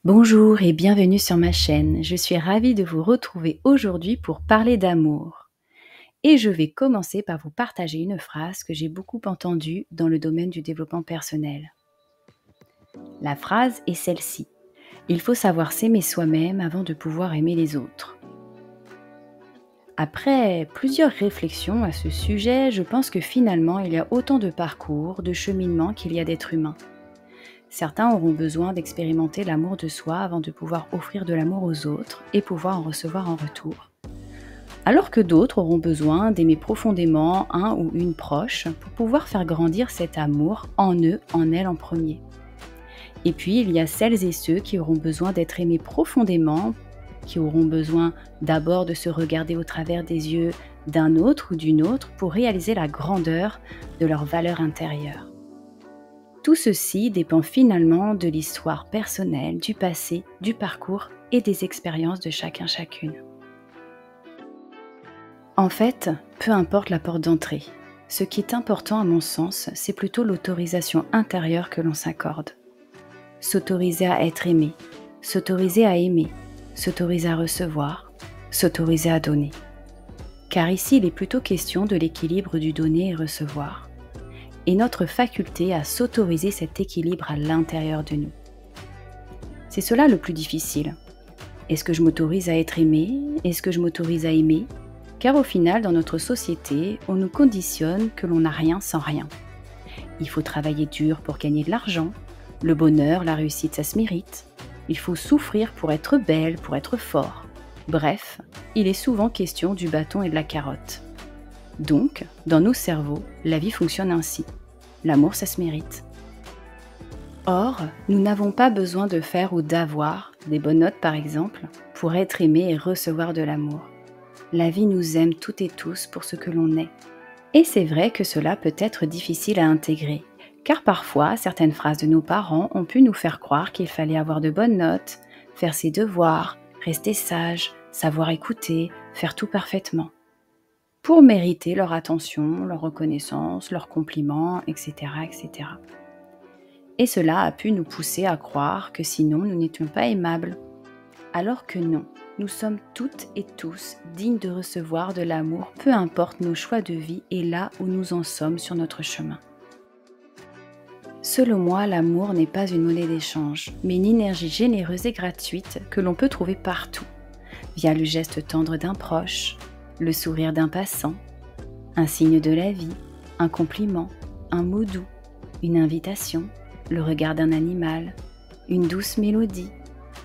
Bonjour et bienvenue sur ma chaîne. Je suis ravie de vous retrouver aujourd'hui pour parler d'amour. Et je vais commencer par vous partager une phrase que j'ai beaucoup entendue dans le domaine du développement personnel. La phrase est celle-ci. Il faut savoir s'aimer soi-même avant de pouvoir aimer les autres. Après plusieurs réflexions à ce sujet, je pense que finalement il y a autant de parcours, de cheminement qu'il y a d'êtres humains. Certains auront besoin d'expérimenter l'amour de soi avant de pouvoir offrir de l'amour aux autres et pouvoir en recevoir en retour. Alors que d'autres auront besoin d'aimer profondément un ou une proche pour pouvoir faire grandir cet amour en eux, en elles en premier. Et puis il y a celles et ceux qui auront besoin d'être aimés profondément, qui auront besoin d'abord de se regarder au travers des yeux d'un autre ou d'une autre pour réaliser la grandeur de leur valeur intérieure. Tout ceci dépend finalement de l'histoire personnelle, du passé, du parcours et des expériences de chacune. En fait, peu importe la porte d'entrée. Ce qui est important à mon sens, c'est plutôt l'autorisation intérieure que l'on s'accorde. S'autoriser à être aimé, s'autoriser à aimer, s'autoriser à recevoir, s'autoriser à donner. Car ici, il est plutôt question de l'équilibre du donner et recevoir. Et notre faculté à s'autoriser cet équilibre à l'intérieur de nous. C'est cela le plus difficile. Est-ce que je m'autorise à être aimé? Est-ce que je m'autorise à aimer? Car au final, dans notre société, on nous conditionne que l'on n'a rien sans rien. Il faut travailler dur pour gagner de l'argent. Le bonheur, la réussite, ça se mérite. Il faut souffrir pour être belle, pour être fort. Bref, il est souvent question du bâton et de la carotte. Donc, dans nos cerveaux, la vie fonctionne ainsi. L'amour, ça se mérite. Or, nous n'avons pas besoin de faire ou d'avoir, des bonnes notes par exemple, pour être aimé et recevoir de l'amour. La vie nous aime toutes et tous pour ce que l'on est. Et c'est vrai que cela peut être difficile à intégrer, car parfois, certaines phrases de nos parents ont pu nous faire croire qu'il fallait avoir de bonnes notes, faire ses devoirs, rester sage, savoir écouter, faire tout parfaitement, pour mériter leur attention, leur reconnaissance, leurs compliments, etc., etc. Et cela a pu nous pousser à croire que sinon nous n'étions pas aimables. Alors que non, nous sommes toutes et tous dignes de recevoir de l'amour, peu importe nos choix de vie et là où nous en sommes sur notre chemin. Selon moi, l'amour n'est pas une monnaie d'échange, mais une énergie généreuse et gratuite que l'on peut trouver partout, via le geste tendre d'un proche, le sourire d'un passant, un signe de la vie, un compliment, un mot doux, une invitation, le regard d'un animal, une douce mélodie,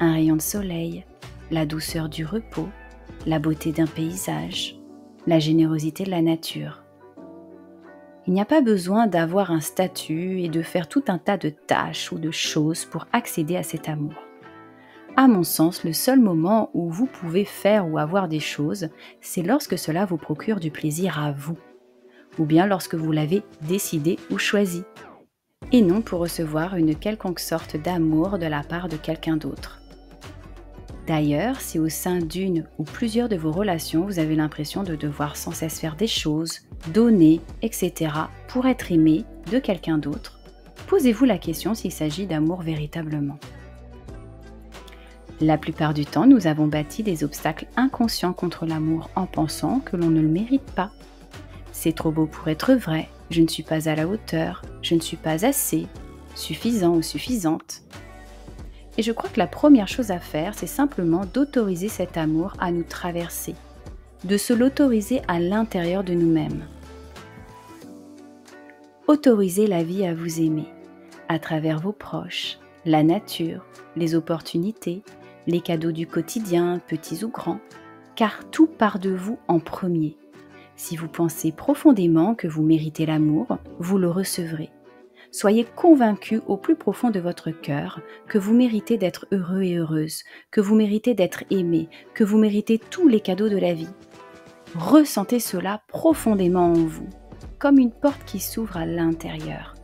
un rayon de soleil, la douceur du repos, la beauté d'un paysage, la générosité de la nature. Il n'y a pas besoin d'avoir un statut et de faire tout un tas de tâches ou de choses pour accéder à cet amour. À mon sens, le seul moment où vous pouvez faire ou avoir des choses, c'est lorsque cela vous procure du plaisir à vous, ou bien lorsque vous l'avez décidé ou choisi, et non pour recevoir une quelconque sorte d'amour de la part de quelqu'un d'autre. D'ailleurs, si au sein d'une ou plusieurs de vos relations, vous avez l'impression de devoir sans cesse faire des choses, donner, etc. pour être aimé de quelqu'un d'autre, posez-vous la question s'il s'agit d'amour véritablement. La plupart du temps, nous avons bâti des obstacles inconscients contre l'amour en pensant que l'on ne le mérite pas. C'est trop beau pour être vrai, je ne suis pas à la hauteur, je ne suis pas assez, suffisant ou suffisante. Et je crois que la première chose à faire, c'est simplement d'autoriser cet amour à nous traverser, de se l'autoriser à l'intérieur de nous-mêmes. Autorisez la vie à vous aimer, à travers vos proches, la nature, les opportunités, les cadeaux du quotidien, petits ou grands, car tout part de vous en premier. Si vous pensez profondément que vous méritez l'amour, vous le recevrez. Soyez convaincus au plus profond de votre cœur que vous méritez d'être heureux et heureuse, que vous méritez d'être aimé, que vous méritez tous les cadeaux de la vie. Ressentez cela profondément en vous, comme une porte qui s'ouvre à l'intérieur.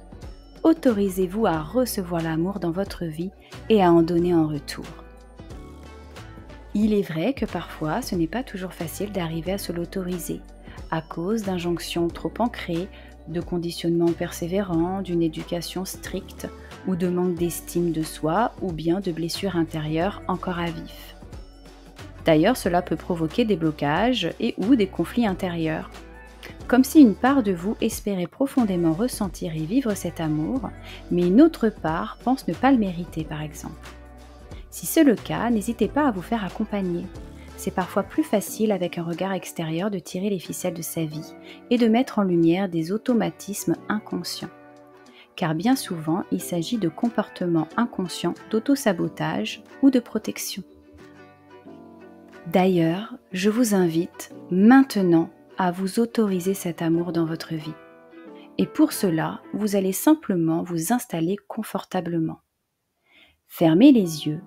Autorisez-vous à recevoir l'amour dans votre vie et à en donner en retour. Il est vrai que parfois, ce n'est pas toujours facile d'arriver à se l'autoriser, à cause d'injonctions trop ancrées, de conditionnements persévérants, d'une éducation stricte ou de manque d'estime de soi ou bien de blessures intérieures encore à vif. D'ailleurs, cela peut provoquer des blocages et ou des conflits intérieurs, comme si une part de vous espérait profondément ressentir et vivre cet amour, mais une autre part pense ne pas le mériter par exemple. Si c'est le cas, n'hésitez pas à vous faire accompagner. C'est parfois plus facile avec un regard extérieur de tirer les ficelles de sa vie et de mettre en lumière des automatismes inconscients. Car bien souvent, il s'agit de comportements inconscients d'auto-sabotage ou de protection. D'ailleurs, je vous invite maintenant à vous autoriser cet amour dans votre vie. Et pour cela, vous allez simplement vous installer confortablement. Fermez les yeux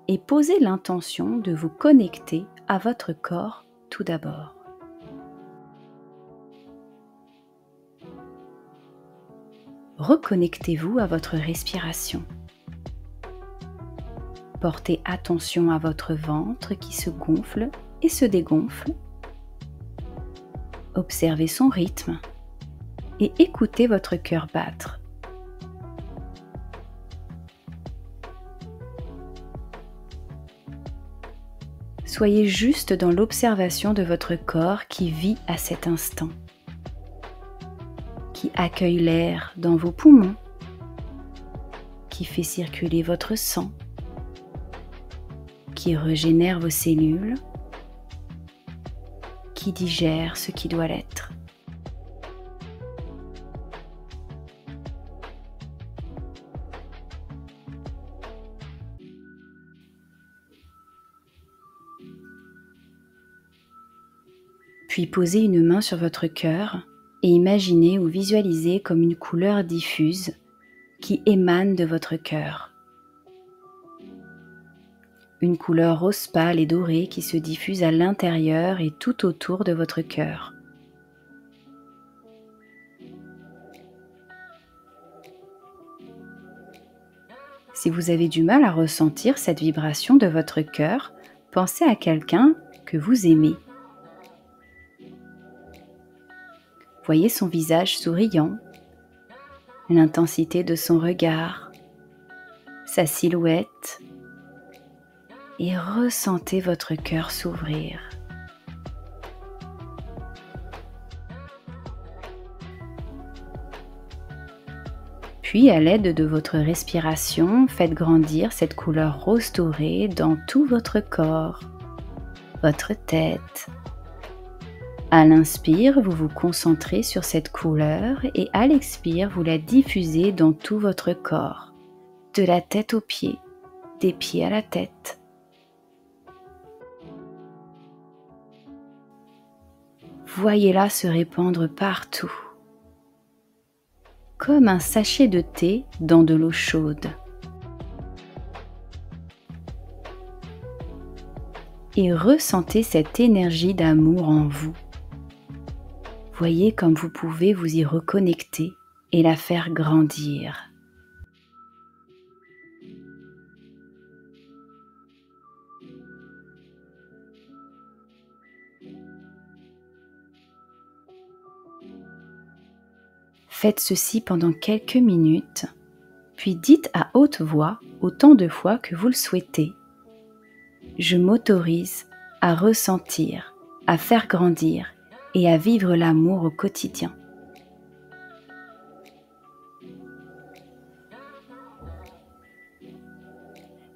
et posez l'intention de vous connecter à votre corps tout d'abord. Reconnectez-vous à votre respiration. Portez attention à votre ventre qui se gonfle et se dégonfle. Observez son rythme et écoutez votre cœur battre. Soyez juste dans l'observation de votre corps qui vit à cet instant, qui accueille l'air dans vos poumons, qui fait circuler votre sang, qui régénère vos cellules, qui digère ce qui doit l'être. Puis posez une main sur votre cœur et imaginez ou visualisez comme une couleur diffuse qui émane de votre cœur. Une couleur rose pâle et dorée qui se diffuse à l'intérieur et tout autour de votre cœur. Si vous avez du mal à ressentir cette vibration de votre cœur, pensez à quelqu'un que vous aimez. Voyez son visage souriant, l'intensité de son regard, sa silhouette, et ressentez votre cœur s'ouvrir. Puis, à l'aide de votre respiration, faites grandir cette couleur rose dorée dans tout votre corps, votre tête. À l'inspire, vous vous concentrez sur cette couleur et à l'expire, vous la diffusez dans tout votre corps, de la tête aux pieds, des pieds à la tête. Voyez-la se répandre partout, comme un sachet de thé dans de l'eau chaude. Et ressentez cette énergie d'amour en vous. Voyez comme vous pouvez vous y reconnecter et la faire grandir. Faites ceci pendant quelques minutes, puis dites à haute voix autant de fois que vous le souhaitez. Je m'autorise à ressentir, à faire grandir et à vivre l'amour au quotidien.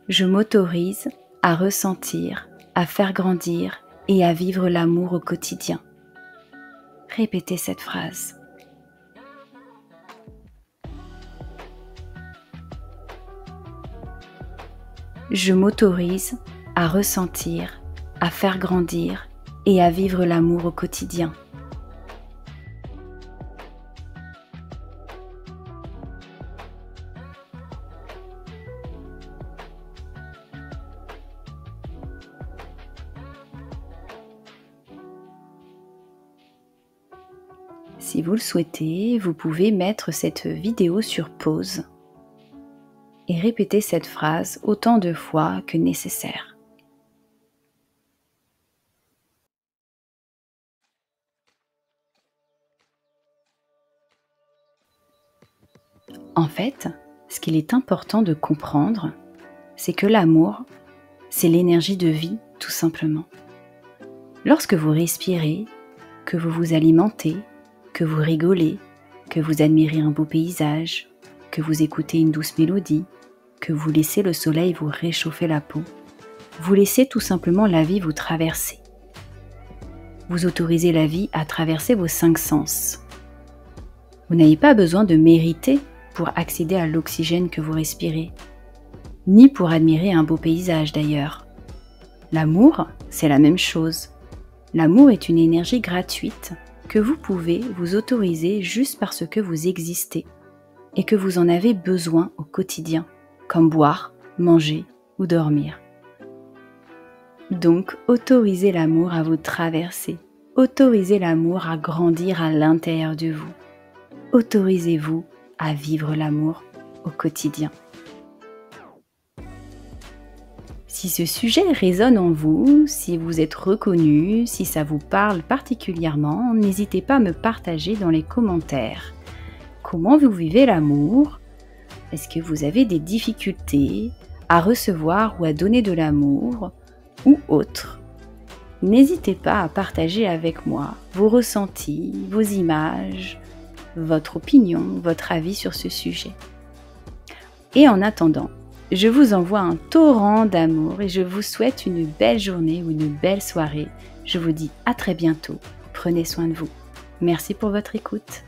Je m'autorise à ressentir, à faire grandir et à vivre l'amour au quotidien. Répétez cette phrase. Je m'autorise à ressentir, à faire grandir et à vivre l'amour au quotidien. Si vous le souhaitez, vous pouvez mettre cette vidéo sur pause et répéter cette phrase autant de fois que nécessaire. En fait, Ce qu'il est important de comprendre, c'est que l'amour, c'est l'énergie de vie, tout simplement. Lorsque vous respirez, que vous vous alimentez, que vous rigolez, que vous admirez un beau paysage, que vous écoutez une douce mélodie, que vous laissez le soleil vous réchauffer la peau, vous laissez tout simplement la vie vous traverser. Vous autorisez la vie à traverser vos 5 sens. Vous n'avez pas besoin de mériter pour accéder à l'oxygène que vous respirez, ni pour admirer un beau paysage d'ailleurs. L'amour, c'est la même chose. L'amour est une énergie gratuite que vous pouvez vous autoriser juste parce que vous existez et que vous en avez besoin au quotidien, comme boire, manger ou dormir. Donc, autorisez l'amour à vous traverser, autorisez l'amour à grandir à l'intérieur de vous. Autorisez-vous à vivre l'amour au quotidien. Si ce sujet résonne en vous, si vous êtes reconnu, si ça vous parle particulièrement, n'hésitez pas à me partager dans les commentaires. Comment vous vivez l'amour? Est-ce que vous avez des difficultés à recevoir ou à donner de l'amour ou autre? N'hésitez pas à partager avec moi vos ressentis, vos images, votre opinion, votre avis sur ce sujet. Et en attendant, je vous envoie un torrent d'amour et je vous souhaite une belle journée ou une belle soirée. Je vous dis à très bientôt. Prenez soin de vous. Merci pour votre écoute.